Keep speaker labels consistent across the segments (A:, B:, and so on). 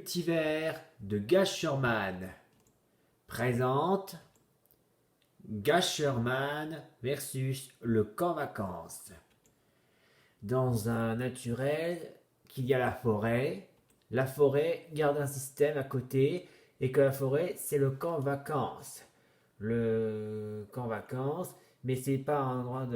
A: multivers de Gasherman présente Gasherman versus le camp vacances. Dans un naturel qu'il y a la forêt garde un système à côté et que la forêt c'est le camp vacances. Le camp vacances, mais c'est pas un endroit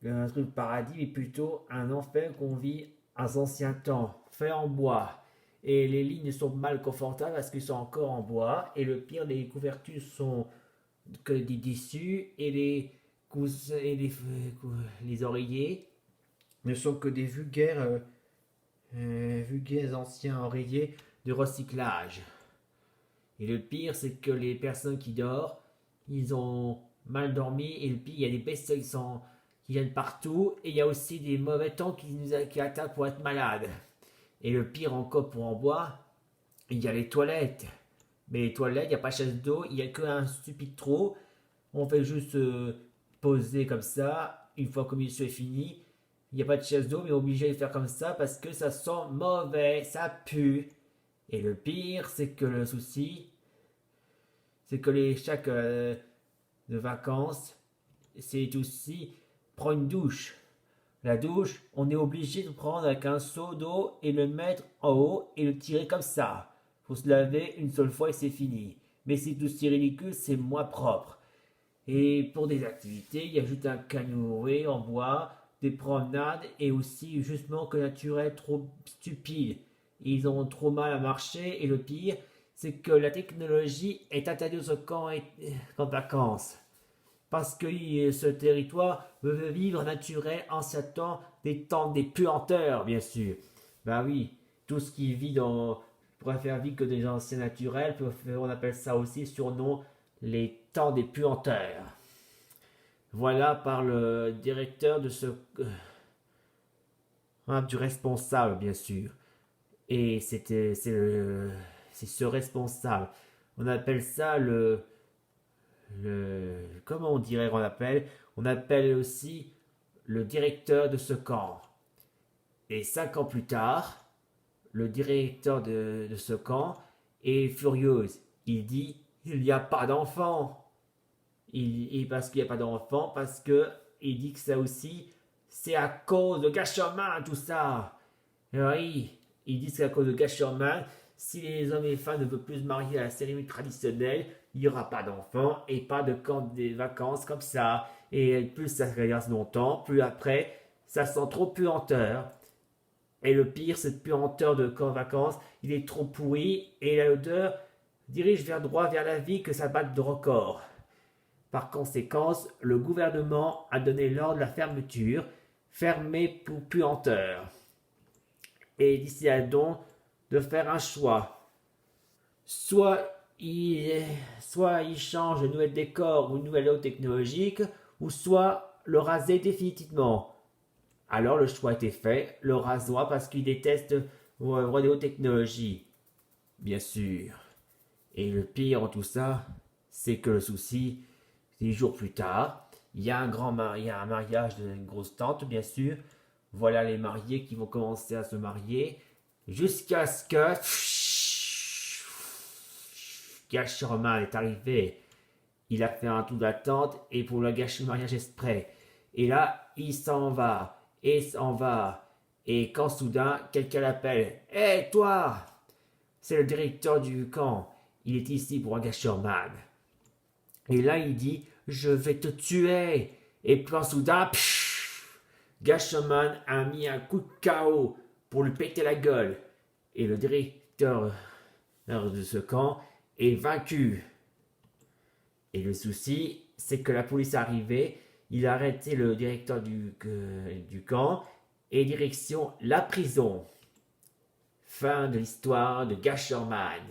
A: un truc de paradis, mais plutôt un enfer qu'on vit à anciens temps, fait en bois. Et les lignes sont mal confortables parce qu'ils sont encore en bois. Et le pire, les couvertures sont que des tissus et les coussins et les oreillers ne sont que des vulgaires anciens oreillers de recyclage. Et le pire, c'est que les personnes qui dorment, ils ont mal dormi. Et le pire, il y a des bestioles qui viennent partout. Et il y a aussi des mauvais temps qui attaquent pour être malades. Et le pire encore pour en bois, il y a les toilettes. Mais les toilettes, il n'y a pas de chasse d'eau, il n'y a qu'un stupide trou. On fait juste poser comme ça. Une fois que l'émission est finie, il n'y a pas de chasse d'eau, mais on est obligé de faire comme ça parce que ça sent mauvais, ça pue. Et le pire, c'est que le souci, c'est que chaque de vacances, c'est aussi prendre une douche. La douche, on est obligé de prendre avec un seau d'eau et le mettre en haut et le tirer comme ça. Faut se laver une seule fois et c'est fini. Mais c'est aussi ridicule, c'est moins propre. Et pour des activités, il y a juste un canoë en bois, des promenades et aussi justement que la nature est trop stupide. Ils ont trop mal à marcher et le pire, c'est que la technologie est interdite au camp de vacances. Parce que ce territoire veut vivre naturel en s'attend des temps des puanteurs, bien sûr. Ben oui, tout ce qui vit pourrait faire vivre que des anciens naturels, on appelle ça aussi surnom les temps des puanteurs. Voilà par le directeur de du responsable, bien sûr. Et c'est ce responsable. On appelle ça comment on appelle aussi le directeur de ce camp. Et 5 ans plus tard, le directeur de ce camp est furieux. Il dit il n'y a pas d'enfants. Parce qu'il n'y a pas d'enfants, parce que il dit que ça aussi, c'est à cause de Gasherman, tout ça. Et oui, il dit que c'est à cause de Gasherman. Si les hommes et les femmes ne veulent plus se marier à la cérémonie traditionnelle, il n'y aura pas d'enfants et pas de camp des vacances comme ça. Et plus ça regarde longtemps, plus après, ça sent trop puanteur. Et le pire, cette puanteur de camp vacances, il est trop pourri et l'odeur dirige droit vers la vie que ça batte de record. Par conséquent, le gouvernement a donné l'ordre de la fermeture, fermée pour puanteur. Et il décida donc de faire un choix. Soit il change de nouvel décor ou une nouvelle eau technologique, ou soit le raser définitivement. Alors le choix a été fait, le rasoir parce qu'il déteste les hautes technologies. Bien sûr. Et le pire en tout ça, c'est que le souci, 10 jours plus tard, il y a un mariage d'une grosse tante, bien sûr. Voilà les mariés qui vont commencer à se marier. Jusqu'à ce que Gasherman est arrivé. Il a fait un tour d'attente et pour le gâcher le mariage exprès. Et là, il s'en va. Et s'en va. Et quand soudain, quelqu'un l'appelle. Hé, toi! C'est le directeur du camp. Il est ici pour un Gasherman. Et là, il dit, je vais te tuer. Et quand soudain, Gasherman a mis un coup de KO pour lui péter la gueule. Et le directeur de ce camp est vaincu. Et le souci, c'est que la police est arrivée, il a arrêté le directeur du camp et direction la prison. Fin de l'histoire de Gasherman.